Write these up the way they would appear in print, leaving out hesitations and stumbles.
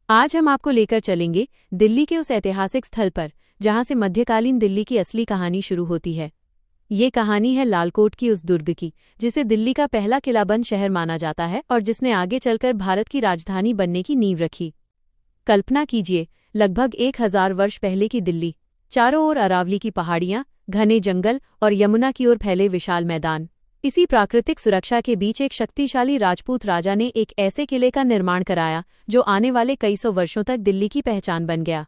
आज हम आपको लेकर चलेंगे दिल्ली के उस ऐतिहासिक स्थल पर जहां से मध्यकालीन दिल्ली की असली कहानी शुरू होती है। ये कहानी है लालकोट की, उस दुर्ग की जिसे दिल्ली का पहला किलाबंद शहर माना जाता है और जिसने आगे चलकर भारत की राजधानी बनने की नींव रखी। कल्पना कीजिए, लगभग 1000 वर्ष पहले की दिल्ली। चारों ओर अरावली की पहाड़ियां, घने जंगल और यमुना की ओर फैले विशाल मैदान। इसी प्राकृतिक सुरक्षा के बीच एक शक्तिशाली राजपूत राजा ने एक ऐसे किले का निर्माण कराया जो आने वाले कई सौ वर्षों तक दिल्ली की पहचान बन गया।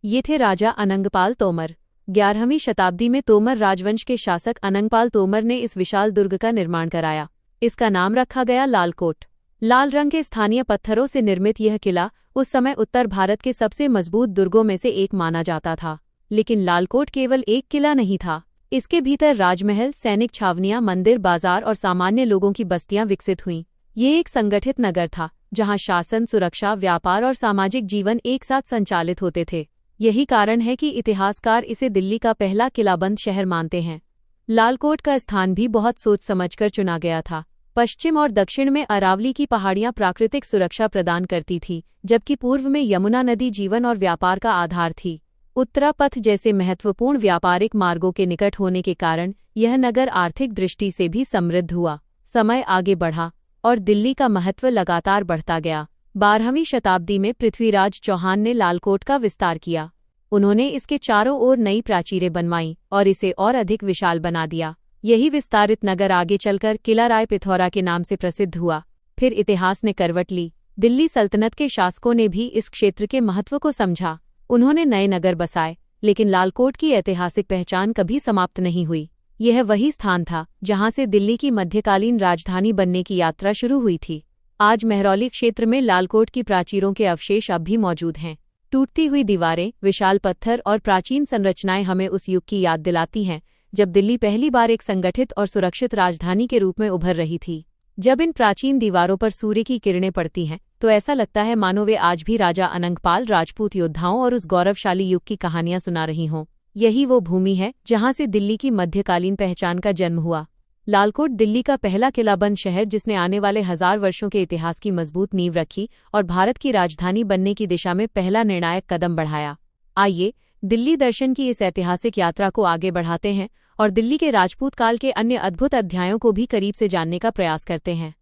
ये थे राजा अनंगपाल तोमर। 11वीं शताब्दी में तोमर राजवंश के शासक अनंगपाल तोमर ने इस विशाल दुर्ग का निर्माण कराया। इसका नाम रखा गया लालकोट। लाल रंग के स्थानीय पत्थरों से निर्मित यह किला उस समय उत्तर भारत के सबसे मजबूत दुर्गों में से एक माना जाता था। लेकिन लालकोट केवल एक किला नहीं था। इसके भीतर राजमहल, सैनिक छावनियां, मंदिर, बाजार और सामान्य लोगों की बस्तियां विकसित हुईं। ये एक संगठित नगर था जहां शासन, सुरक्षा, व्यापार और सामाजिक जीवन एक साथ संचालित होते थे। यही कारण है कि इतिहासकार इसे दिल्ली का पहला किलाबंद शहर मानते हैं। लालकोट का स्थान भी बहुत सोच समझकर चुना गया था। पश्चिम और दक्षिण में अरावली की पहाड़ियां प्राकृतिक सुरक्षा प्रदान करती थीं, जबकि पूर्व में यमुना नदी जीवन और व्यापार का आधार थी। उत्तरापथ जैसे महत्वपूर्ण व्यापारिक मार्गों के निकट होने के कारण यह नगर आर्थिक दृष्टि से भी समृद्ध हुआ। समय आगे बढ़ा और दिल्ली का महत्व लगातार बढ़ता गया। 12वीं शताब्दी में पृथ्वीराज चौहान ने लालकोट का विस्तार किया। उन्होंने इसके चारों ओर नई प्राचीरें बनवाईं और इसे और अधिक विशाल बना दिया। यही विस्तारित नगर आगे चलकर किला राय पिथौरा के नाम से प्रसिद्ध हुआ। फिर इतिहास ने करवट ली। दिल्ली सल्तनत के शासकों ने भी इस क्षेत्र के महत्व को समझा। उन्होंने नए नगर बसाए, लेकिन लालकोट की ऐतिहासिक पहचान कभी समाप्त नहीं हुई। यह वही स्थान था जहां से दिल्ली की मध्यकालीन राजधानी बनने की यात्रा शुरू हुई थी। आज महरौली क्षेत्र में लालकोट की प्राचीरों के अवशेष अब भी मौजूद हैं। टूटती हुई दीवारें, विशाल पत्थर और प्राचीन संरचनाएं हमें उस युग की याद दिलाती हैं जब दिल्ली पहली बार एक संगठित और सुरक्षित राजधानी के रूप में उभर रही थी। जब इन प्राचीन दीवारों पर सूर्य की किरणें पड़ती हैं तो ऐसा लगता है मानो वे आज भी राजा अनंगपाल, राजपूत योद्धाओं और उस गौरवशाली युग की कहानियां सुना रही हों। यही वो भूमि है जहां से दिल्ली की मध्यकालीन पहचान का जन्म हुआ। लालकोट दिल्ली का पहला किलाबंद शहर जिसने आने वाले 1000 वर्षों के इतिहास की मजबूत नींव रखी और भारत की राजधानी बनने की दिशा में पहला निर्णायक कदम बढ़ाया। आइए दिल्ली दर्शन की इस ऐतिहासिक यात्रा को आगे बढ़ाते हैं और दिल्ली के राजपूत काल के अन्य अद्भुत अध्यायों को भी करीब से जानने का प्रयास करते हैं।